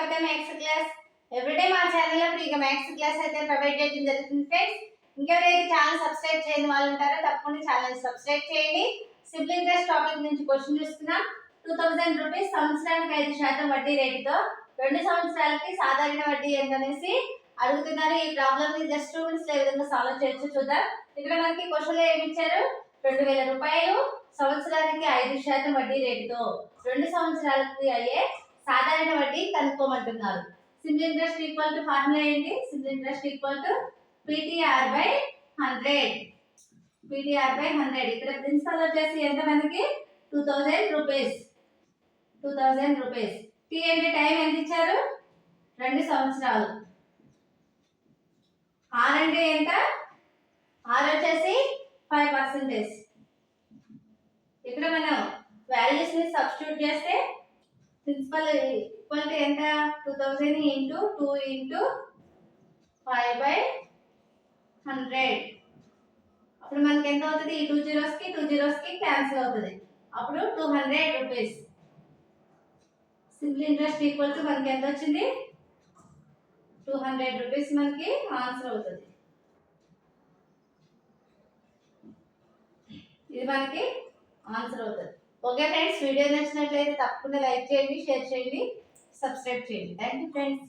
కవిత maths class. Everyday మా ఛానల్లో ఫ్రీగా మ్యాథ్స్ క్లాస్ అయితే ప్రొవైడ్ చేయడం జరుగుతుంది ఫ్రెండ్స్. ఇంకెవరైతే ఛానల్ సబ్స్క్రైబ్ చేయని వాళ్ళు ఉంటారో తప్పకుండా ఛానల్ సబ్స్క్రైబ్ చేయండి. సింపుల్ ఇంట్రెస్ట్ టాపిక్ నుంచి క్వశ్చన్ చూస్తున్నాం. 2000 రూపీస్ సంవత్సరానికి 5% వడ్డీ రేటుతో 2 సంవత్సరాలకి సాధారణ వడ్డీ ఎంత అనేసి అడుగుతున్నారు. ఈ ప్రాబ్లమ్ ని జస్ట్ 2 మినిట్స్ లో ఏ విధంగా సాల్వ్ చేయొచ్చు చూద్దాం. ఇక్కడ మనకి క్వశ్చన్ లో ఏమి ఇచ్చారు, 2000 రూపాయలు సంవత్సరానికి 5% వడ్డీ రేటుతో 2 సంవత్సరాలకి అయ్యే సాధారణ వడ్డీ కనుక్కోమంటున్నారు. Simple interest equal to formula ఏంటి? Simple interest equal to PTR by 100. PTR by 100. ఇక్కడ ప్రిన్సిపల్ వచ్చేసి ఎంత మనకి 2000 రూపీస్. 2000 రూపీస్. టీ అంటే టైం ఎంత ఇచ్చారు? 2 సంవత్సరాలు. ఆర్ అంటే ఎంత? ఆర్ వచ్చేసి 5%. ఇక్కడ మనం వాల్యూస్ ని సబ్స్టిట్యూట్ చేస్తే ప్రిన్సిపల్ ఈక్వల్ టు ఎంత? 2000 ఇంటూ 2 ఇంటూ 5 by 100. అప్పుడు మనకి ఎంత అవుతుంది? ఈ 2 zeros కి 2 zeros కి క్యాన్సిల్ అవుతుంది. అప్పుడు 200 rupees. Simple interest equal to మనకి ఎంత వచ్చింది? 200 రూపీస్ మనకి ఆన్సర్ అవుతుంది. ఇది మనకి ఆన్సర్ అవుతుంది. ఓకే ఫ్రెండ్స్, వీడియో నచ్చినట్లయితే తప్పకుండా లైక్ చేయండి, షేర్ చేయండి, సబ్స్క్రైబ్ చేయండి. Thank you friends.